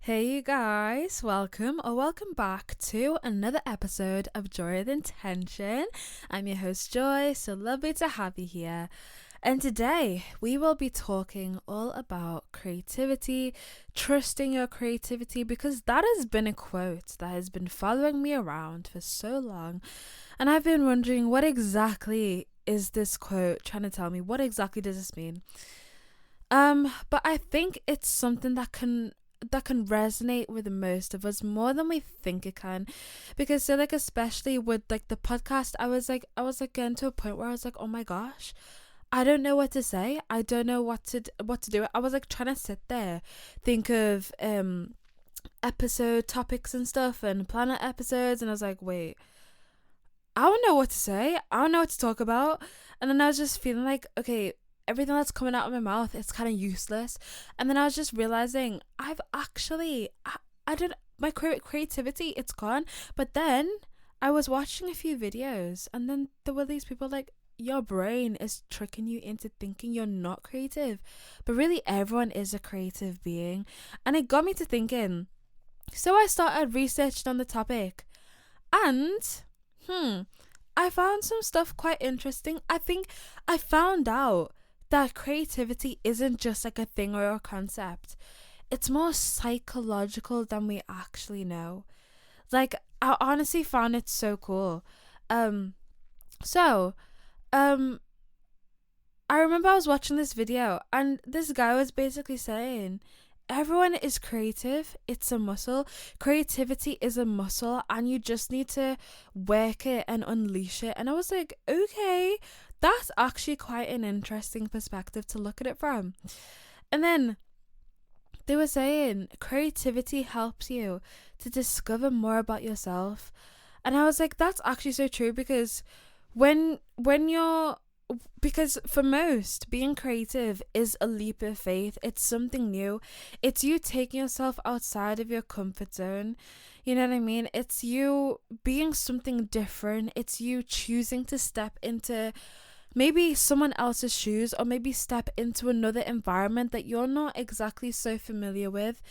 Hey you guys, welcome back to another episode of Joy with Intention. I'm your host Joy, so lovely to have you here. And today we will be talking all about creativity, trusting your creativity, because that has been a quote that has been following me around for so long. And I've been wondering, what exactly is this quote trying to tell me? What exactly does this mean? But I think it's something that can resonate with most of us more than we think it can, because so like especially with like the podcast, I was getting to a point where I was like, oh my gosh, I don't know what to say, I don't know what to do. I was like trying to sit there, think of episode topics and stuff and plan out episodes, and I was like, wait, I don't know what to say, I don't know what to talk about. And then I was just feeling like, okay, everything that's coming out of my mouth, it's kind of useless. And then I was just realizing I've actually I don't, my creativity, it's gone. But then I was watching a few videos, and then there were these people like, your brain is tricking you into thinking you're not creative, but really everyone is a creative being. And it got me to thinking, so I started researching on the topic, and I found some stuff quite interesting. I think I found out that creativity isn't just like a thing or a concept. It's more psychological than we actually know. Like, I honestly found it so cool. Um so um I remember I was watching this video, and this guy was basically saying everyone is creative. It's a muscle. Creativity is a muscle, and you just need to work it and unleash it. And I was like, okay, that's actually quite an interesting perspective to look at it from. And then they were saying creativity helps you to discover more about yourself. And I was like, that's actually so true, because when you're because for most, being creative is a leap of faith. It's something new. It's you taking yourself outside of your comfort zone. You know what I mean? It's you being something different. It's you choosing to step into maybe someone else's shoes, or maybe step into another environment that you're not exactly so familiar with.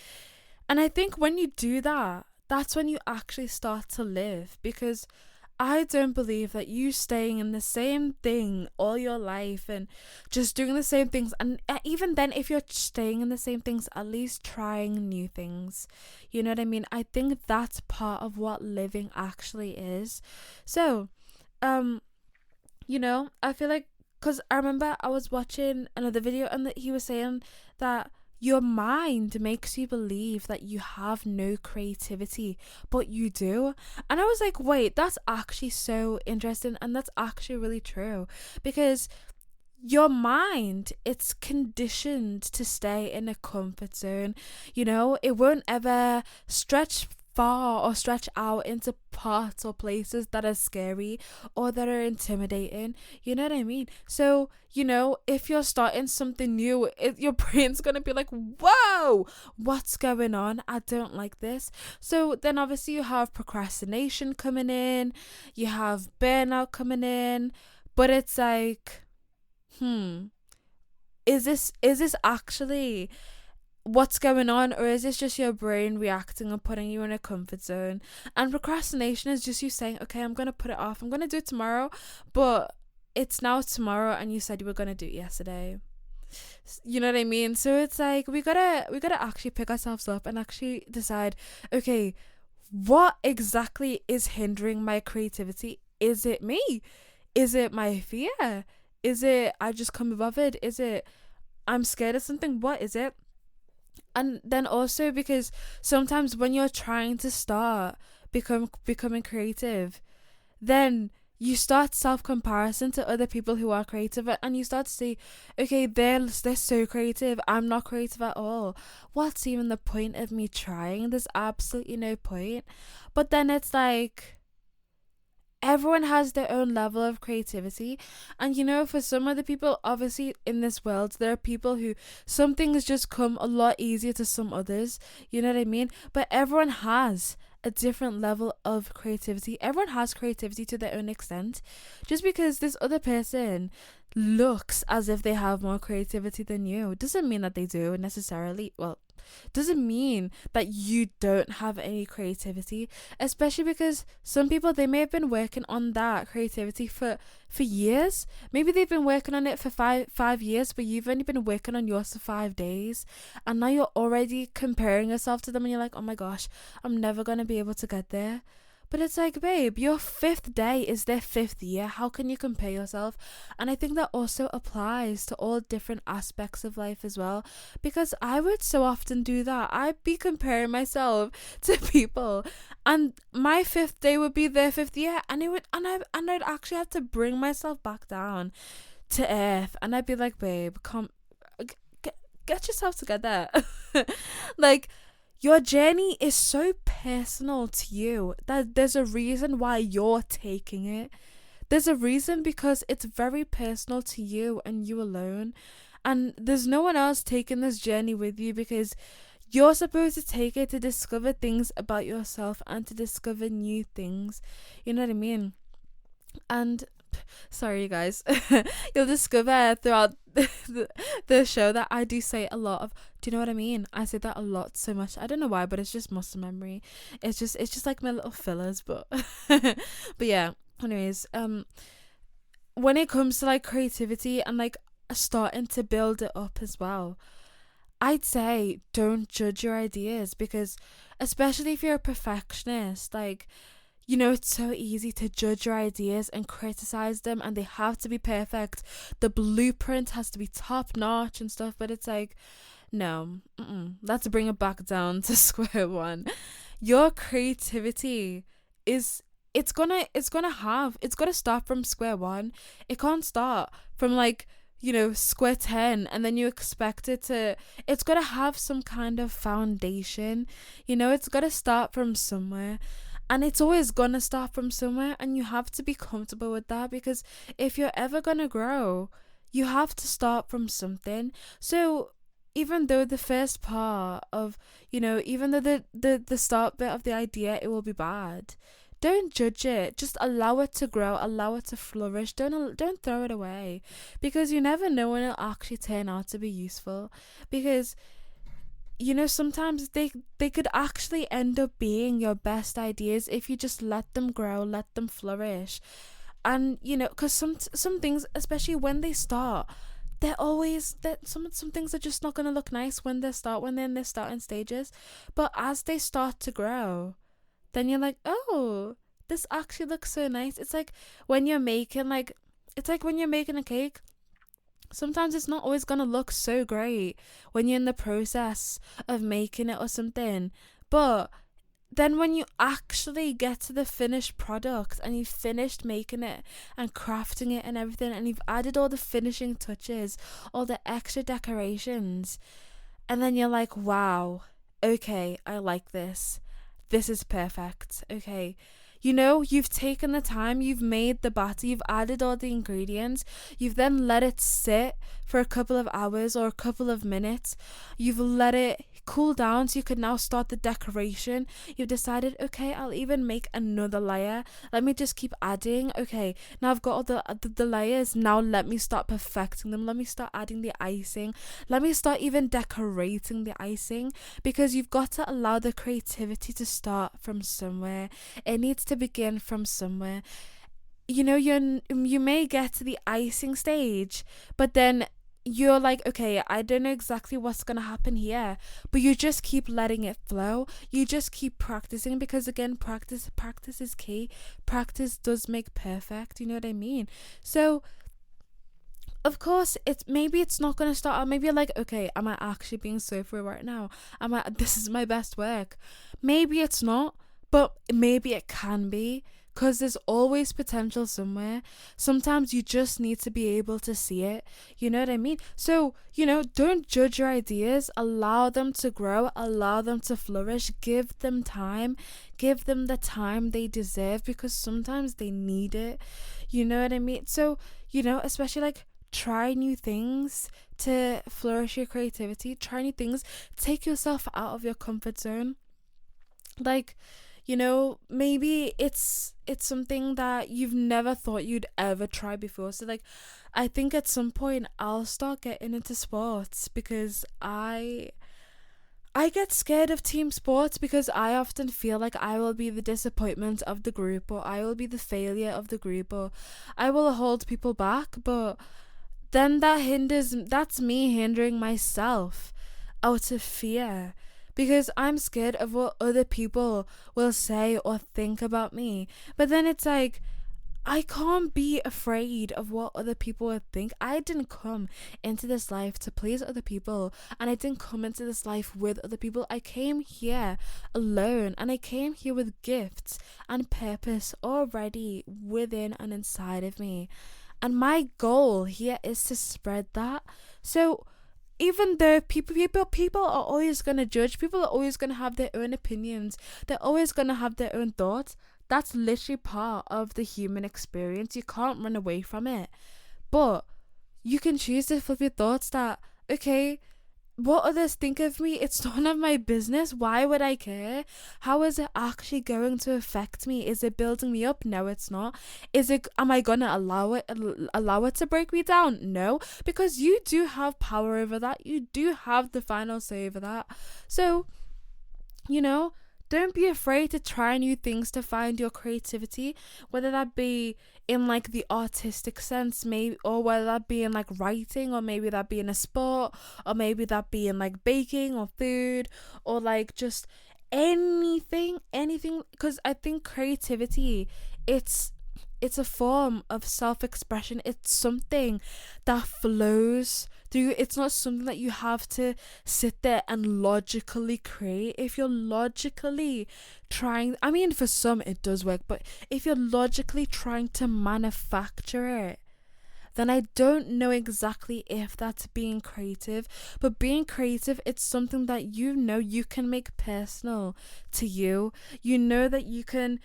And I think when you do that, that's when you actually start to live, because I don't believe that you staying in the same thing all your life and just doing the same things, and even then, if you're staying in the same things, at least trying new things. You know what I mean? I think that's part of what living actually is. So, um, I feel like, because I remember I was watching another video, and that he was saying that your mind makes you believe that you have no creativity, but you do. And I was like, wait, that's actually so interesting, and that's actually really true, because your mind, it's conditioned to stay in a comfort zone. It won't ever stretch far or stretch out into parts or places that are scary or that are intimidating. You know what I mean? So, if you're starting something new, your brain's gonna be like, whoa, what's going on? I don't like this. So then obviously you have procrastination coming in, you have burnout coming in. But it's like, is this actually what's going on, or is this just your brain reacting and putting you in a comfort zone? And procrastination is just you saying, okay, I'm gonna put it off, I'm gonna do it tomorrow, but it's now tomorrow, and you said you were gonna do it yesterday. You know what I mean? So it's like we gotta actually pick ourselves up and actually decide, okay, what exactly is hindering my creativity? Is it me? Is it my fear? Is it I just come above it? Is it I'm scared of something? What is it? And then also, because sometimes when you're trying to start becoming creative, then you start self-comparison to other people who are creative, and you start to see, okay, they're so creative, I'm not creative at all. What's even the point of me trying? There's absolutely no point. But then it's like, everyone has their own level of creativity. And for some other people, obviously in this world, there are people who some things just come a lot easier to some others. You know what I mean? But everyone has a different level of creativity. Everyone has creativity to their own extent. Just because this other person looks as if they have more creativity than you. It doesn't mean that they do necessarily. Well, doesn't mean that you don't have any creativity, especially because some people, they may have been working on that creativity for years. Maybe they've been working on it for five years, but you've only been working on yours for 5 days, and now you're already comparing yourself to them, and you're like, oh my gosh, I'm never going to be able to get there. But it's like, babe, your 5th day is their 5th year. How can you compare yourself? And I think that also applies to all different aspects of life as well. Because I would so often do that. I'd be comparing myself to people, and my 5th day would be their 5th year, and I'd actually have to bring myself back down to earth, and I'd be like, babe, come, get yourself together. Like, your journey is so personal to you that there's a reason why you're taking it. There's a reason, because it's very personal to you and you alone. And there's no one else taking this journey with you, because you're supposed to take it to discover things about yourself and to discover new things. You know what I mean? And sorry, you guys. You'll discover throughout the show that I do say a lot of, do you know what I mean? I say that a lot, so much. I don't know why, but it's just muscle memory. It's just like my little fillers, but but yeah. Anyways, when it comes to like creativity and like starting to build it up as well, I'd say don't judge your ideas, because especially if you're a perfectionist, like, you know, it's so easy to judge your ideas and criticize them, and they have to be perfect. The blueprint has to be top notch and stuff, but it's like, no, let's bring it back down to square one. Your creativity is, it's gonna start from square one. It can't start from like, you know, square 10, and then you expect it to, it's got to have some kind of foundation. You know, it's got to start from somewhere. And it's always gonna start from somewhere, and you have to be comfortable with that, because if you're ever gonna grow, you have to start from something. So even though the first part of, you know, even though the start bit of the idea, it will be bad, don't judge it. Just allow it to grow, allow it to flourish. Don't throw it away, because you never know when it'll actually turn out to be useful. Because, you know, sometimes they could actually end up being your best ideas if you just let them grow, let them flourish. And, you know, because some things, especially when they start, they're always that some things are just not going to look nice when they're in their starting stages. But as they start to grow, then you're like, oh, this actually looks so nice. It's like when you're making a cake. Sometimes it's not always going to look so great when you're in the process of making it or something. But then when you actually get to the finished product, and you've finished making it and crafting it and everything, and you've added all the finishing touches, all the extra decorations, and then you're like, wow, okay, I like this. This is perfect. Okay. You know, you've taken the time, you've made the batter, you've added all the ingredients, you've then let it sit for a couple of hours or a couple of minutes, you've let it cool down so you can now start the decoration. You've decided, okay, I'll even make another layer. Let me just keep adding. Okay, now I've got all the layers. Now let me start perfecting them. Let me start adding the icing. Let me start even decorating the icing, because you've got to allow the creativity to start from somewhere. It needs to begin from somewhere. You know, you may get to the icing stage, but then you're like, okay, I don't know exactly what's going to happen here, but you just keep letting it flow. You just keep practicing, because again, practice is key. Practice does make perfect. You know what I mean? So of course, maybe it's not going to start out. Maybe you're like, okay, am I actually being so free right now? This is my best work? Maybe it's not, but maybe it can be. Because there's always potential somewhere. Sometimes you just need to be able to see it. You know what I mean? So, you know, don't judge your ideas. Allow them to grow. Allow them to flourish. Give them time. Give them the time they deserve, because sometimes they need it. You know what I mean? So, you know, especially like, try new things to flourish your creativity. Try new things. Take yourself out of your comfort zone. Like, maybe it's something that you've never thought you'd ever try before. So like, I think at some point I'll start getting into sports, because I get scared of team sports, because I often feel like I will be the disappointment of the group, or I will be the failure of the group, or I will hold people back. But then that's me hindering myself out of fear, because I'm scared of what other people will say or think about me. But then it's like, I can't be afraid of what other people would think. I didn't come into this life to please other people, and I didn't come into this life with other people. I came here alone, and I came here with gifts and purpose already within and inside of me. And my goal here is to spread that. So even though people are always going to judge, people are always going to have their own opinions, they're always going to have their own thoughts. That's literally part of the human experience. You can't run away from it. But you can choose to flip your thoughts that, okay, what others think of me, it's none of my business. Why would I care? How is it actually going to affect me? Is it building me up? No, it's not. Am I gonna allow it to break me down? No, because you do have power over that. You do have the final say over that. So, don't be afraid to try new things to find your creativity, whether that be in like the artistic sense, maybe, or whether that be in like writing, or maybe that be in a sport, or maybe that be in like baking or food, or like just anything, because I think creativity, it's a form of self-expression. It's something that flows through. It's not something that you have to sit there and logically create. If you're logically trying, I mean, for some it does work, but if you're logically trying to manufacture it, then I don't know exactly if that's being creative. But being creative, it's something that you can make personal to you. You know that you can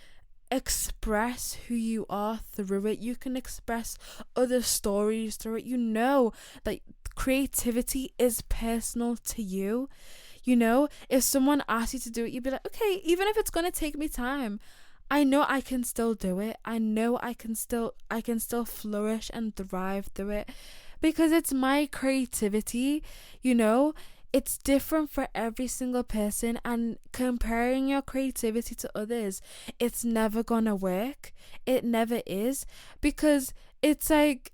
express who you are through it. You can express other stories through it. You know that creativity is personal to you. If someone asks you to do it, you'd be like, okay, even if it's gonna take me time, I know I can still do it. I know I can still flourish and thrive through it, because it's my creativity. It's different for every single person, and comparing your creativity to others, it's never gonna work. It never is, because it's like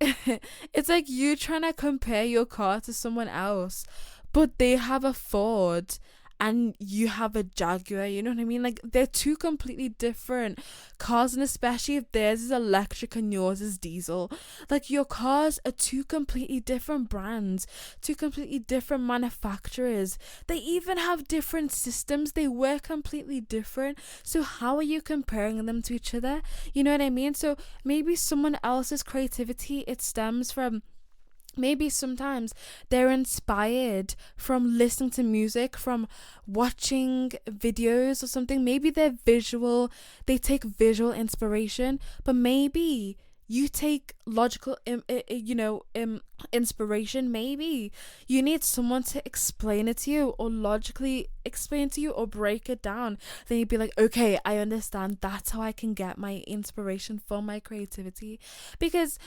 it's like you trying to compare your car to someone else, but they have a Ford and you have a Jaguar. You know what I mean? Like, they're two completely different cars, and especially if theirs is electric and yours is diesel. Like, your cars are two completely different brands, two completely different manufacturers. They even have different systems. They work completely different. So how are you comparing them to each other? You know what I mean? So maybe someone else's creativity, it stems from, maybe sometimes they're inspired from listening to music, from watching videos or something. Maybe they take visual inspiration, but maybe you take logical inspiration. Maybe you need someone to explain it to you, or logically explain to you, or break it down. Then you'd be like, okay, I understand. That's how I can get my inspiration for my creativity. Because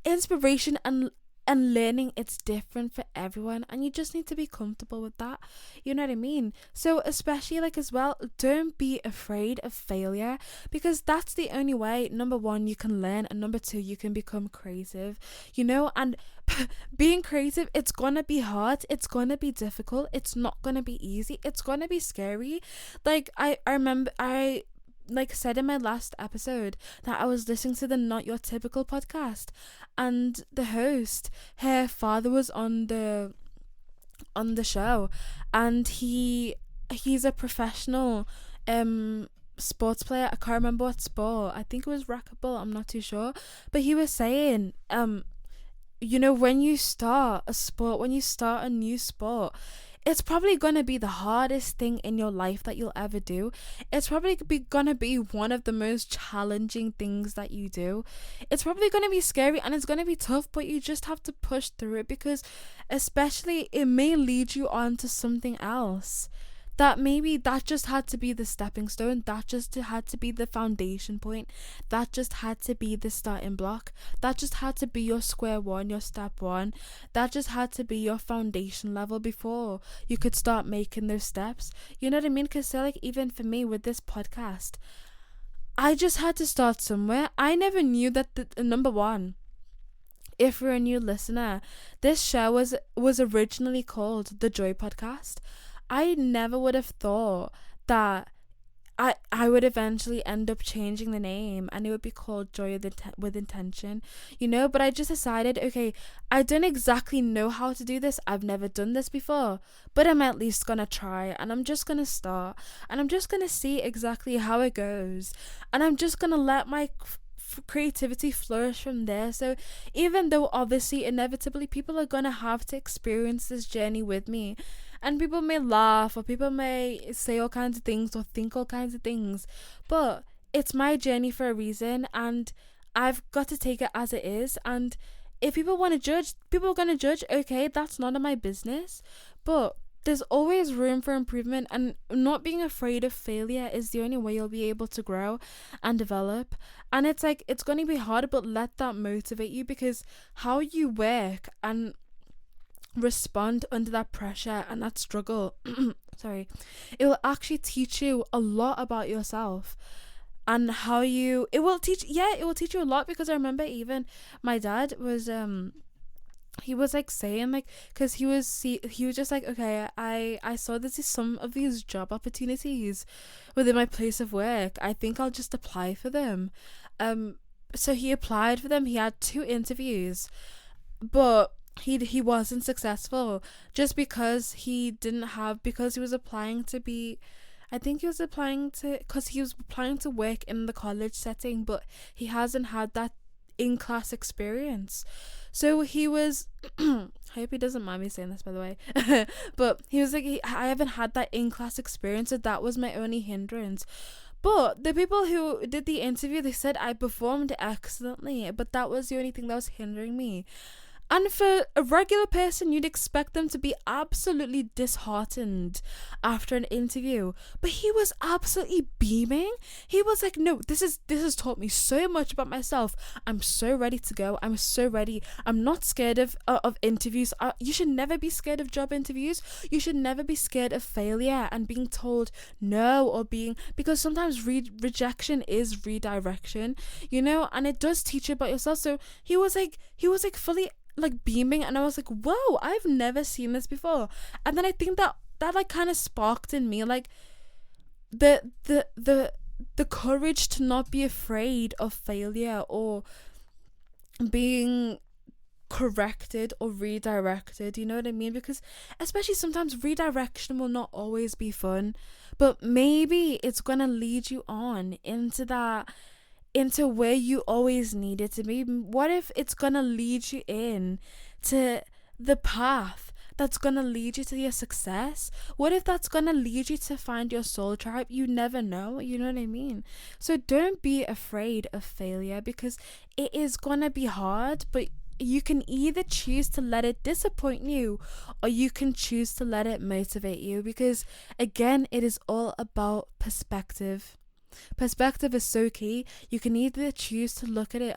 inspiration and learning, it's different for everyone, and you just need to be comfortable with that. You know what I mean? So especially, like, as well, don't be afraid of failure, because that's the only way, number one, you can learn, and number two, you can become creative. And being creative, it's gonna be hard, it's gonna be difficult, it's not gonna be easy, it's gonna be scary. Like, I remember I said in my last episode that I was listening to the Not Your Typical podcast, and the host, her father was on the show, and he's a professional sports player. I can't remember what sport. I think it was racquetball, I'm not too sure. But he was saying, when you start a sport, when you start a new sport, it's probably going to be the hardest thing in your life that you'll ever do. It's probably going to be one of the most challenging things that you do. It's probably going to be scary, and it's going to be tough, but you just have to push through it, because especially it may lead you on to something else that maybe that just had to be the stepping stone, that just had to be the foundation point, that just had to be the starting block, that just had to be your square one, your step one, that just had to be your foundation level before you could start making those steps. You know what I mean? Because so like even for me with this podcast, I just had to start somewhere. I never knew that the number one, if you're a new listener, this show was originally called The Joy Podcast. I never would have thought that I would eventually end up changing the name and it would be called Joy with Intention, you know. But I just decided, okay, I don't exactly know how to do this. I've never done this before, but I'm at least gonna try, and I'm just gonna start, and I'm just gonna see exactly how it goes, and I'm just gonna let my creativity flourish from there. So even though obviously inevitably people are gonna have to experience this journey with me, and people may laugh or people may say all kinds of things or think all kinds of things, but it's my journey for a reason, and I've got to take it as it is. And if people want to judge, people are gonna judge. Okay, that's none of my business, but there's always room for improvement, and not being afraid of failure is the only way you'll be able to grow and develop. And it's like, it's going to be hard, but let that motivate you, because how you work and respond under that pressure and that struggle sorry, it will actually teach you a lot about yourself, and how you, it will teach you a lot. Because I remember even my dad was he was like saying, like, because he was just like, okay, I saw this is some of these job opportunities within my place of work, I think I'll just apply for them. So he applied for them. He had 2 interviews, but he wasn't successful, just because because he was applying to be, I think he was applying to, because he was applying to work in the college setting, but he hasn't had that in-class experience. So he was I hope he doesn't mind me saying this, by the way but he was like, I haven't had that in-class experience, so that was my only hindrance. But the people who did the interview, they said I performed excellently, but that was the only thing that was hindering me. And for a regular person, you'd expect them to be absolutely disheartened after an interview. But he was absolutely beaming. He was like, no, this has taught me so much about myself. I'm so ready to go. I'm so ready. I'm not scared of interviews. You should never be scared of job interviews. You should never be scared of failure and being told no, or because sometimes rejection is redirection, you know, and it does teach you about yourself. So he was like fully like beaming, and I was like, whoa, I've never seen this before. And then I think that like kind of sparked in me like the courage to not be afraid of failure or being corrected or redirected, you know what I mean? Because especially sometimes redirection will not always be fun, but maybe it's gonna lead you on into where you always needed to be. What if it's gonna lead you in to the path that's gonna lead you to your success? What if that's gonna lead you to find your soul tribe? You never know, you know what I mean? So don't be afraid of failure, because it is gonna be hard, but you can either choose to let it disappoint you, or you can choose to let it motivate you, because again, it is all about perspective. Perspective is so key. You can either choose to look at it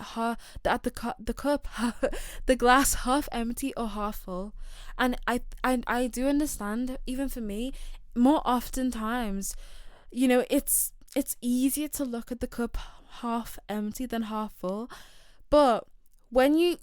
the glass half empty or half full. And I do understand, even for me, more often times, you know, it's easier to look at the cup half empty than half full. But when you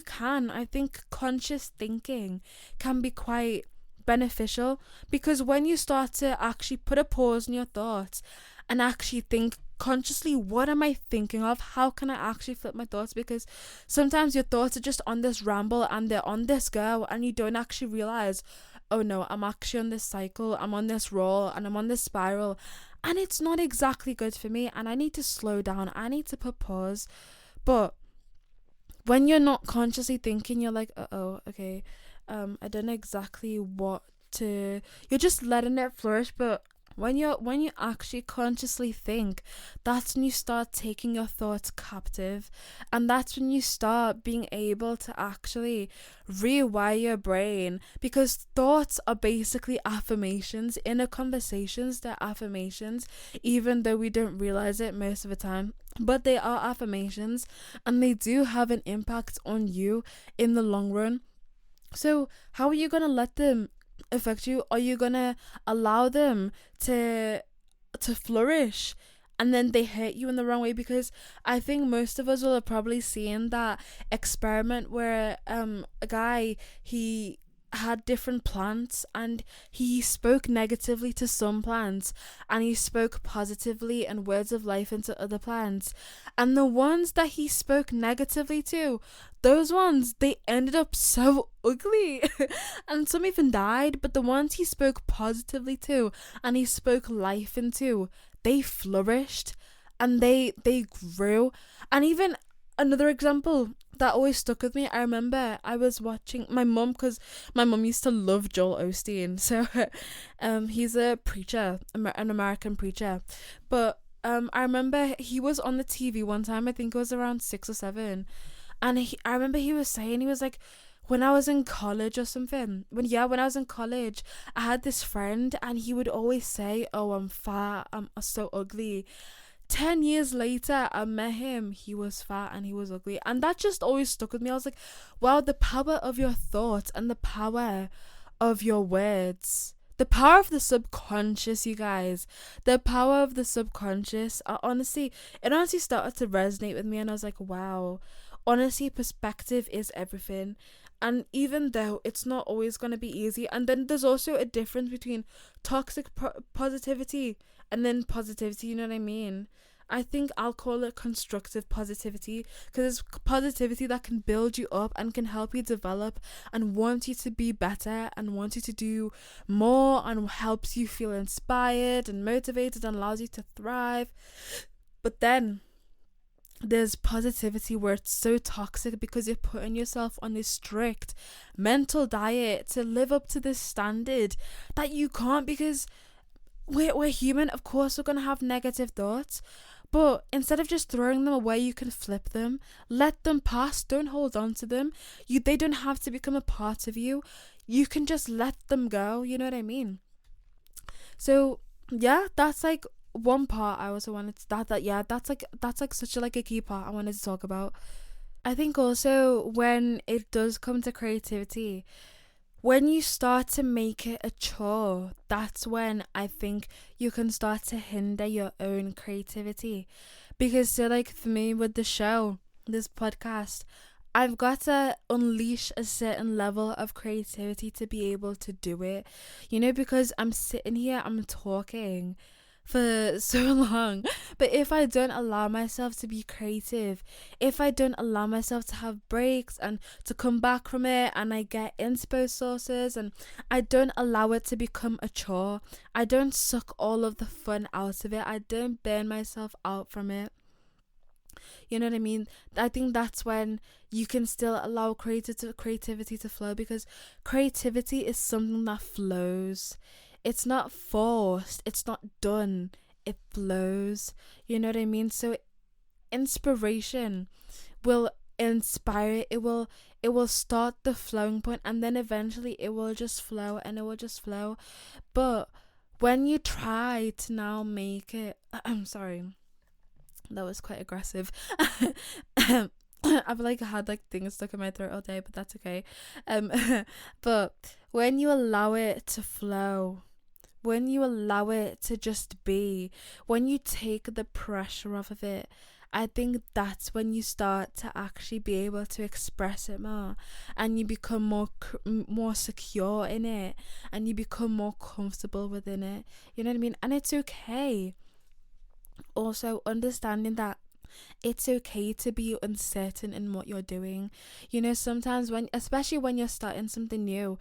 can, I think conscious thinking can be quite beneficial, because when you start to actually put a pause in your thoughts and actually think consciously, what am I thinking of? How can I actually flip my thoughts? Because sometimes your thoughts are just on this ramble and they're on this go, and you don't actually realize, oh no, I'm actually on this cycle, I'm on this roll, and I'm on this spiral, and it's not exactly good for me, and I need to slow down, I need to put pause. But when you're not consciously thinking, you're like, okay, I don't know exactly what to, you're just letting it flourish. But When you actually consciously think, that's when you start taking your thoughts captive, and that's when you start being able to actually rewire your brain, because thoughts are basically affirmations. Inner conversations, they're affirmations, even though we don't realize it most of the time, but they are affirmations, and they do have an impact on you in the long run. So how are you gonna let them affect you? Are you gonna allow them to flourish, and then they hurt you in the wrong way? Because I think most of us will have probably seen that experiment where a guy, he had different plants, and he spoke negatively to some plants, and he spoke positively and words of life into other plants, and the ones that he spoke negatively to, those ones, they ended up so ugly and some even died. But the ones he spoke positively to and he spoke life into, they flourished, and they grew. And even another example that always stuck with me, I remember I was watching my mum, because my mum used to love Joel Osteen. So he's a preacher, an American preacher. But I remember he was on the TV one time, I think it was around 6 or 7, and I remember he was saying, he was like, when I was in college or something, when I was in college, I had this friend, and he would always say, oh, I'm fat, I'm so ugly. 10 years later, I met him, he was fat and he was ugly, and that just always stuck with me. I was like, wow, the power of your thoughts and the power of your words, the power of the subconscious, you guys, the power of the subconscious. It honestly started to resonate with me, and I was like, wow, honestly, perspective is everything. And even though it's not always going to be easy, and then there's also a difference between toxic positivity and then positivity, you know what I mean? I think I'll call it constructive positivity, because it's positivity that can build you up and can help you develop and want you to be better and want you to do more, and helps you feel inspired and motivated and allows you to thrive. But then there's positivity where it's so toxic, because you're putting yourself on this strict mental diet to live up to this standard that you can't, because we're human. Of course we're going to have negative thoughts, but instead of just throwing them away, you can flip them, let them pass, don't hold on to them. They don't have to become a part of you. You can just let them go, you know what I mean? So yeah, that's like one part I also wanted to, that's like such a key part I wanted to talk about. I think also when it does come to creativity, when you start to make it a chore, that's when I think you can start to hinder your own creativity. Because so like for me with the show, this podcast, I've got to unleash a certain level of creativity to be able to do it. You know, because I'm sitting here, I'm talking for so long, but if I don't allow myself to be creative, if I don't allow myself to have breaks and to come back from it, and I get inspo sources, and I don't allow it to become a chore, I don't suck all of the fun out of it, I don't burn myself out from it, you know what I mean? I think that's when you can still allow creativity to flow, because creativity is something that flows. It's not forced, it's not done, it flows, you know what I mean? So inspiration will inspire, it will start the flowing point, and then eventually it will just flow, and it will just flow. But when you try to now make it I'm sorry, that was quite aggressive. I've had things stuck in my throat all day, but that's okay. But when you allow it to flow, when you allow it to just be, when you take the pressure off of it, I think that's when you start to actually be able to express it more, and you become more secure in it, and you become more comfortable within it, you know what I mean? And it's okay. Also understanding that it's okay to be uncertain in what you're doing. You know, sometimes especially when you're starting something new,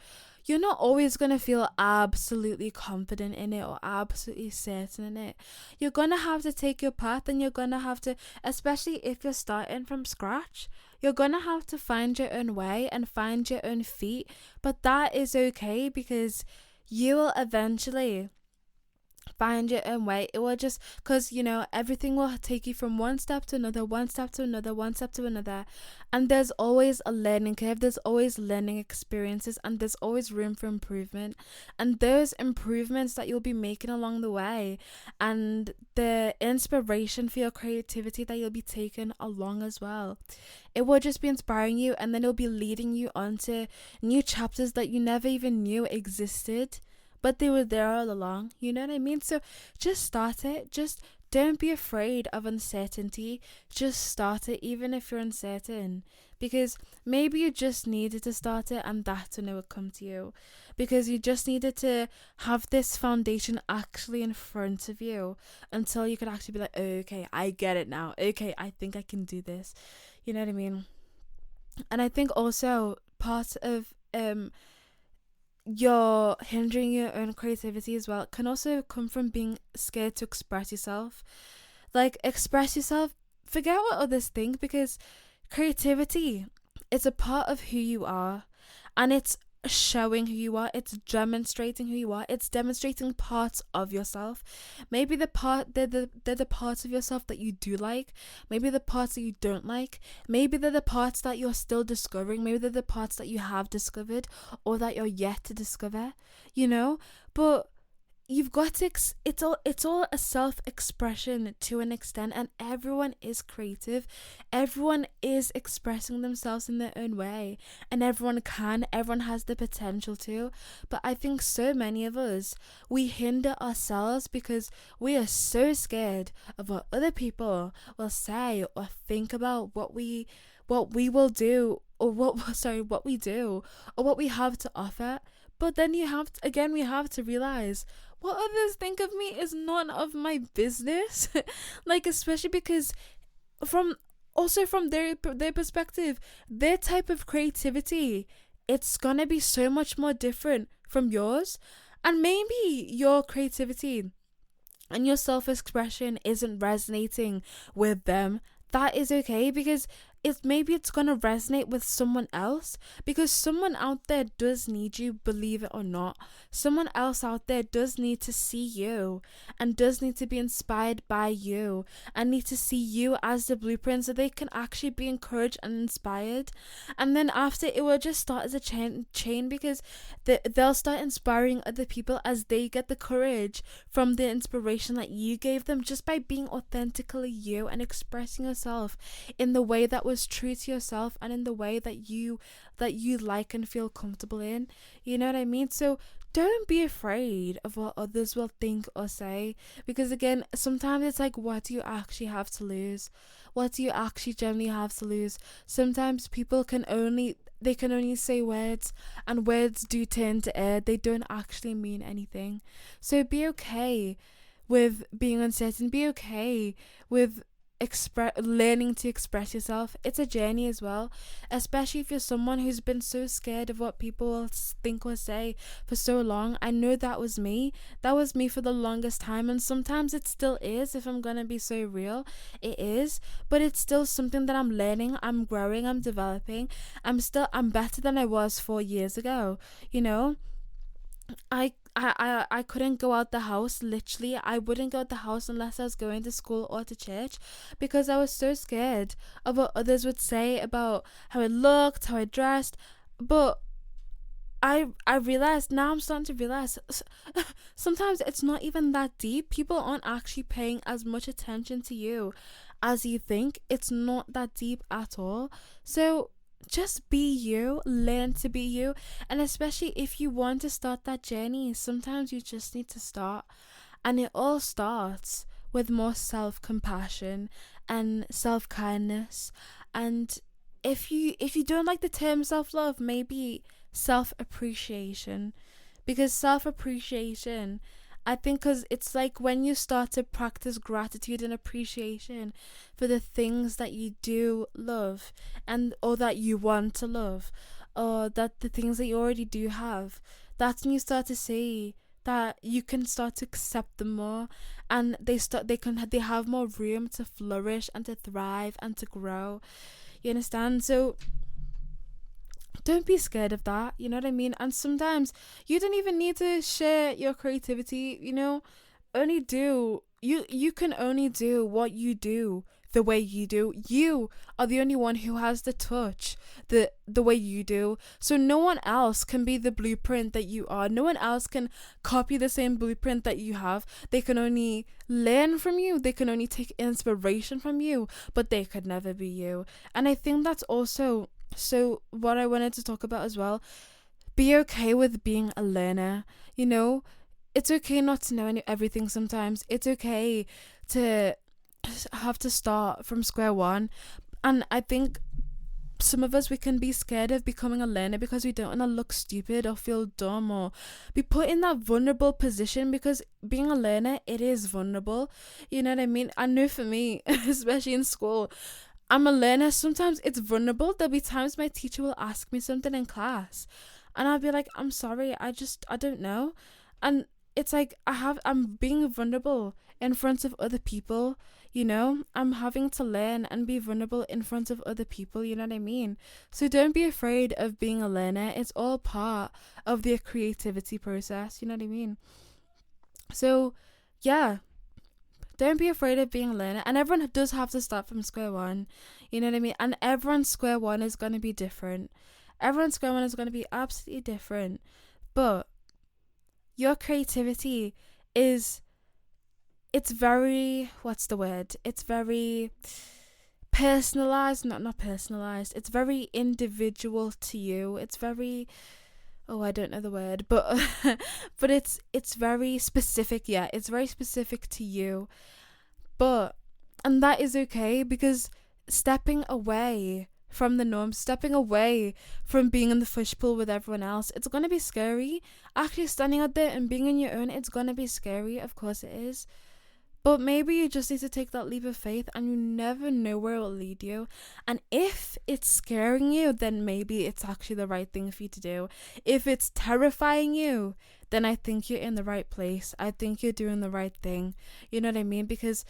you're not always going to feel absolutely confident in it or absolutely certain in it. You're going to have to take your path, and you're going to have to, especially if you're starting from scratch, you're going to have to find your own way and find your own feet. But that is okay, because you will eventually find your own way. It will just, because everything will take you from one step to another, one step to another, one step to another, and there's always a learning curve, there's always learning experiences, and there's always room for improvement. And those improvements that you'll be making along the way, and the inspiration for your creativity that you'll be taking along as well, it will just be inspiring you, and then it'll be leading you onto new chapters that you never even knew existed, but they were there all along. You know what I mean? So just start it. Just don't be afraid of uncertainty. Just start it, even if you're uncertain. Because maybe you just needed to start it, and that's when it would come to you. Because you just needed to have this foundation actually in front of you until you could actually be like, oh, okay, I get it now. Okay, I think I can do this. You know what I mean? And I think also part of you're hindering your own creativity as well can also come from being scared to express yourself. Like, express yourself, forget what others think, because creativity, it's a part of who you are, and it's showing who you are, it's demonstrating who you are, it's demonstrating parts of yourself. Maybe they're the parts of yourself that you do like, maybe the parts that you don't like, maybe they're the parts that you're still discovering, maybe they're the parts that you have discovered or that you're yet to discover, but you've got to it's all a self-expression to an extent, and everyone is creative, everyone is expressing themselves in their own way, and everyone has the potential to. But I think so many of us, we hinder ourselves because we are so scared of what other people will say or think about what we will do, or what we do, or what we have to offer. But then we have to realize what others think of me is none of my business. Like, especially because from their perspective, their type of creativity, it's gonna be so much more different from yours. And maybe your creativity and your self-expression isn't resonating with them. That is okay, because it's gonna resonate with someone else, because someone out there does need you, believe it or not. Someone else out there does need to see you, and does need to be inspired by you, and need to see you as the blueprint so they can actually be encouraged and inspired. And then after, it will just start as a chain, because they'll start inspiring other people as they get the courage from the inspiration that you gave them, just by being authentically you and expressing yourself in the way that was true to yourself, and in the way that you like and feel comfortable in. You know what I mean? So don't be afraid of what others will think or say, because again, sometimes it's like, what do you actually have to lose? What do you actually generally have to lose? Sometimes people can only say words, and words do turn to air. They don't actually mean anything. So be okay with being uncertain. Be okay with learning to express yourself. It's a journey as well, especially if you're someone who's been so scared of what people will think or say for so long. I know that was me for the longest time, and sometimes it still is. If I'm gonna be so real, it is, but it's still something that I'm learning, I'm growing, I'm developing. I'm better than I was 4 years ago. I couldn't go out the house. Literally, I wouldn't go out the house unless I was going to school or to church, because I was so scared of what others would say about how I looked, how I dressed. But I realized, now I'm starting to realize, sometimes it's not even that deep. People aren't actually paying as much attention to you as you think. It's not that deep at all. So just be you, learn to be you. And especially if you want to start that journey, sometimes you just need to start. And it all starts with more self-compassion and self-kindness. And if you don't like the term self-love, maybe self-appreciation. Because self-appreciation, I think, because it's like when you start to practice gratitude and appreciation for the things that you do love, and or that you want to love, or that the things that you already do have, that's when you start to see that you can start to accept them more, and they have more room to flourish and to thrive and to grow. You understand? So don't be scared of that, you know what I mean? And sometimes you don't even need to share your creativity, only do you can only do what you do the way you do. You are the only one who has the touch the way you do. So no one else can be the blueprint that you are. No one else can copy the same blueprint that you have. They can only learn from you. They can only take inspiration from you, but they could never be you. And I think that's also so what I wanted to talk about as well. Be okay with being a learner. You know, it's okay not to know everything sometimes. It's okay to have to start from square one. And I think some of us, we can be scared of becoming a learner because we don't want to look stupid or feel dumb or be put in that vulnerable position, because being a learner, it is vulnerable. You know what I mean? I know for me, especially in school, I'm a learner. Sometimes it's vulnerable. There'll be times my teacher will ask me something in class and I'll be like, I'm sorry, I don't know. And it's like I'm being vulnerable in front of other people, you know? I'm having to learn and be vulnerable in front of other people, you know what I mean? So don't be afraid of being a learner. It's all part of the creativity process, you know what I mean? So yeah, don't be afraid of being a learner. And everyone does have to start from square one, you know what I mean? And everyone's square one is going to be different. Everyone's square one is going to be absolutely different. But your creativity is, it's very, what's the word? It's very personalized, not personalized. It's very individual to you. It's very, oh, I don't know the word, but but it's very specific. Yeah, it's very specific to you. But and that is okay, because stepping away from the norm, stepping away from being in the fishbowl with everyone else, it's gonna be scary. Actually standing out there and being on your own, it's gonna be scary, of course it is. But maybe you just need to take that leap of faith, and you never know where it will lead you. And if it's scaring you, then maybe it's actually the right thing for you to do. If it's terrifying you, then I think you're in the right place. I think you're doing the right thing. You know what I mean? Because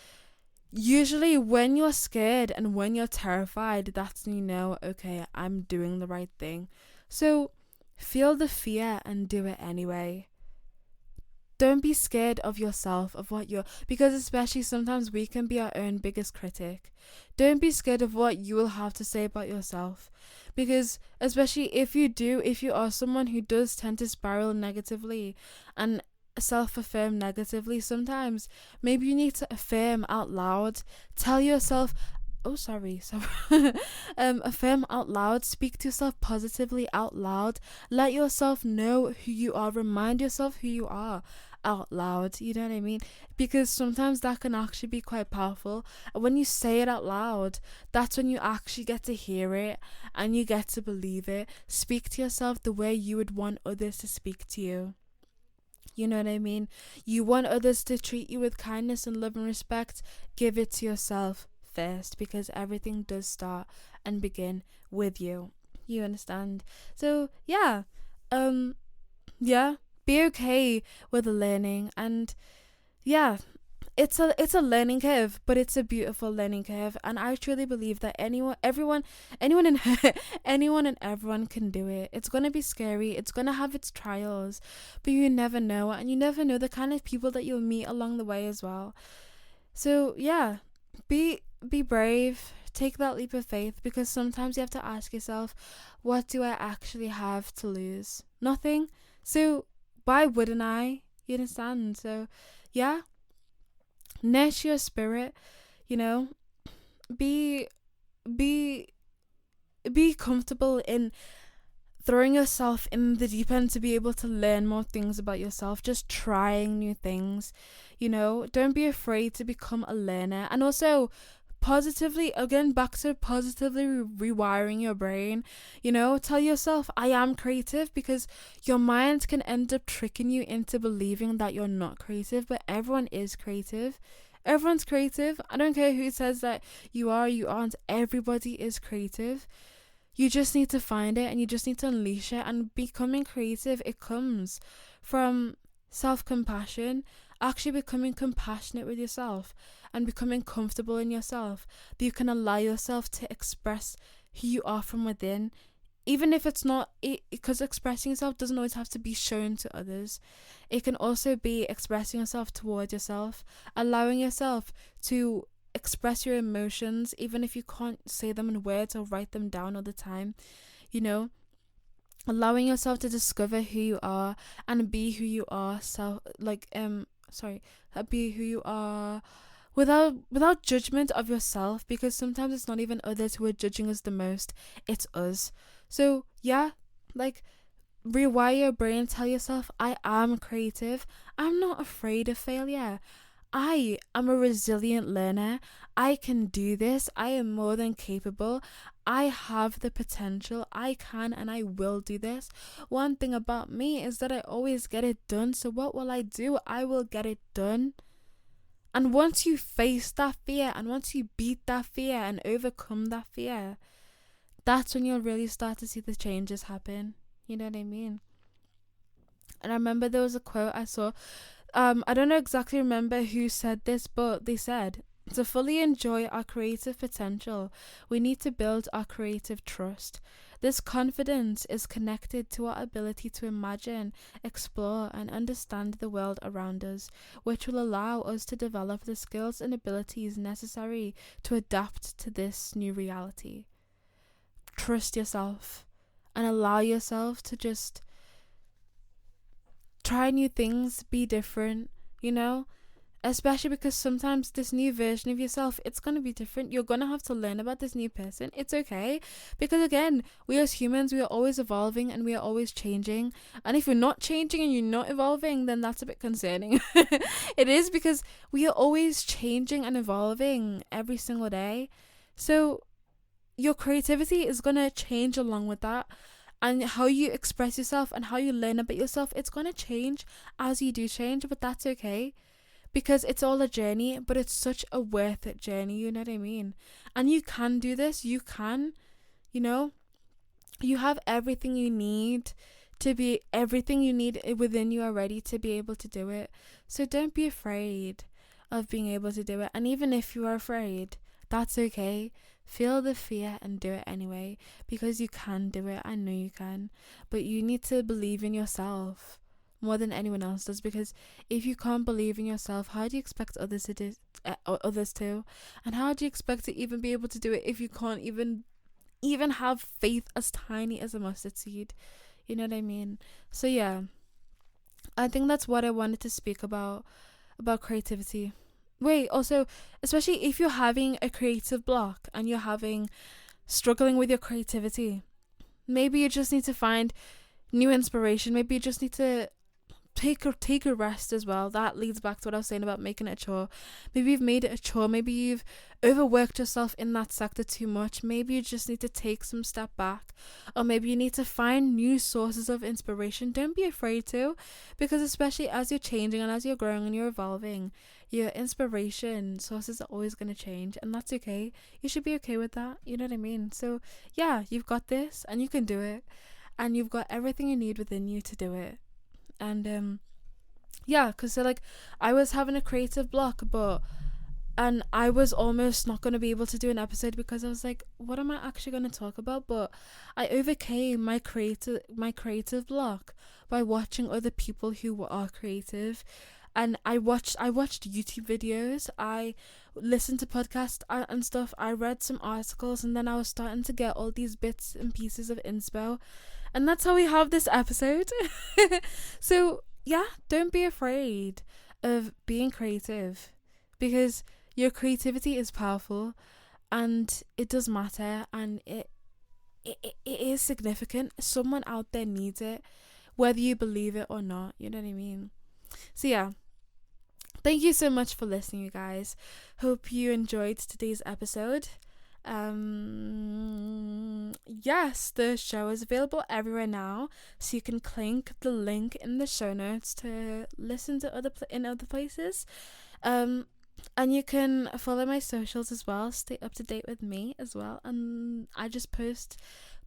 usually when you're scared and when you're terrified, that's when you know, okay, I'm doing the right thing. So feel the fear and do it anyway. Don't be scared of yourself, of what you're, because especially sometimes we can be our own biggest critic. Don't be scared of what you will have to say about yourself, because especially if you are someone who does tend to spiral negatively and self-affirm negatively, sometimes maybe you need to affirm out loud. Tell yourself, oh sorry affirm out loud. Speak to yourself positively out loud. Let yourself know who you are. Remind yourself who you are out loud, you know what I mean? Because sometimes that can actually be quite powerful, and when you say it out loud, that's when you actually get to hear it and you get to believe it. Speak to yourself the way you would want others to speak to you. You know what I mean? You want others to treat you with kindness and love and respect. Give it to yourself first, because everything does start and begin with you. You understand? So yeah, be okay with the learning, and yeah, it's a learning curve, but it's a beautiful learning curve, and I truly believe that anyone and anyone and everyone can do it. It's gonna be scary, it's gonna have its trials, but you never know, and you never know the kind of people that you'll meet along the way as well. So yeah, be brave, take that leap of faith, because sometimes you have to ask yourself, what do I actually have to lose? Nothing. So why wouldn't I? You understand? So yeah, nurture your spirit, you know, be be comfortable in throwing yourself in the deep end to be able to learn more things about yourself, just trying new things, you know. Don't be afraid to become a learner. And also positively, again, back to positively rewiring your brain, you know. Tell yourself, I am creative, because your mind can end up tricking you into believing that you're not creative, but everyone is creative. Everyone's creative. I don't care who says that you are, you aren't. Everybody is creative. You just need to find it, and you just need to unleash it. And becoming creative, it comes from self-compassion, actually becoming compassionate with yourself and becoming comfortable in yourself, that you can allow yourself to express who you are from within even if it's not, because expressing yourself doesn't always have to be shown to others. It can also be expressing yourself towards yourself, allowing yourself to express your emotions, even if you can't say them in words or write them down all the time, you know, allowing yourself to discover who you are and be who you are, be who you are without judgment of yourself, because sometimes it's not even others who are judging us the most, it's us. So yeah, like, rewire your brain, tell yourself, I am creative, I'm not afraid of failure, I am a resilient learner, I can do this, I am more than capable, I have the potential, I can and I will do this. One thing about me is that I always get it done, so what will I do? I will get it done. And once you face that fear, and once you beat that fear and overcome that fear, that's when you'll really start to see the changes happen. You know what I mean? And I remember there was a quote I saw. I don't know exactly remember who said this, but they said, to fully enjoy our creative potential, we need to build our creative trust. This confidence is connected to our ability to imagine, explore, and understand the world around us, which will allow us to develop the skills and abilities necessary to adapt to this new reality. Trust yourself and allow yourself to just try new things, be different, you know? Especially because sometimes this new version of yourself, it's going to be different. You're going to have to learn about this new person. It's okay. Because again, we as humans, we are always evolving and we are always changing. And if you're not changing and you're not evolving, then that's a bit concerning. It is, because we are always changing and evolving every single day. So your creativity is going to change along with that. And how you express yourself and how you learn about yourself, it's going to change as you do change, but that's okay. Because it's all a journey, but it's such a worth it journey, you know what I mean? And you can do this, you can, you know, you have everything you need within you already to be able to do it. So don't be afraid of being able to do it. And even if you are afraid, that's okay. Feel the fear and do it anyway, because you can do it. I know you can, but you need to believe in yourself more than anyone else does, because if you can't believe in yourself, how do you expect others to? And how do you expect to even be able to do it if you can't even have faith as tiny as a mustard seed? You know what I mean? So yeah, I think that's what I wanted to speak about creativity. Wait, also, especially if you're having a creative block and you're struggling with your creativity, maybe you just need to find new inspiration. Maybe you just need to take a rest as well. That leads back to what I was saying about making it a chore. Maybe you've made it a chore. Maybe you've overworked yourself in that sector too much. Maybe you just need to take some step back, or maybe you need to find new sources of inspiration. Don't be afraid to, because especially as you're changing and as you're growing and you're evolving, your inspiration sources are always going to change, and that's okay. You should be okay with that, you know what I mean? So yeah, you've got this and you can do it, and you've got everything you need within you to do it. And yeah, because so like I was having a creative block, and I was almost not going to be able to do an episode because I was like, what am I actually going to talk about? But I overcame my creative block by watching other people who are creative. And I watched YouTube videos, I listened to podcasts and stuff, I read some articles, and then I was starting to get all these bits and pieces of inspo. And that's how we have this episode. So yeah, don't be afraid of being creative, because your creativity is powerful and it does matter, and it is significant. Someone out there needs it, whether you believe it or not, you know what I mean? So yeah, thank you so much for listening, you guys. Hope you enjoyed today's episode. Yes, the show is available everywhere now, so you can click the link in the show notes to listen to other places. And you can follow my socials as well, stay up to date with me as well. And I just post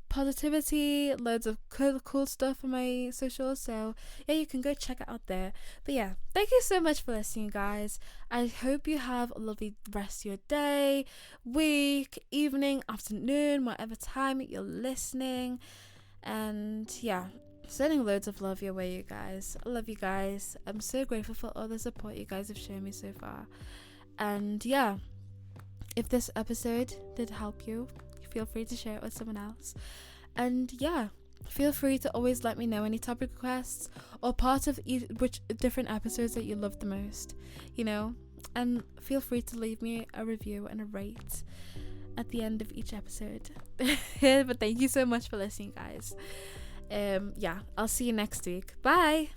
positivity, loads of cool stuff on my socials, so yeah, you can go check it out there. But yeah, thank you so much for listening, guys. I hope you have a lovely rest of your day, week, evening, afternoon, whatever time you're listening. And yeah, sending loads of love your way, you guys. I love you guys. I'm so grateful for all the support you guys have shown me so far. And yeah, if this episode did help you, feel free to share it with someone else. And yeah, feel free to always let me know any topic requests or part of which different episodes that you love the most, and feel free to leave me a review and a rate at the end of each episode. But thank you so much for listening, guys. Yeah, I'll see you next week. Bye.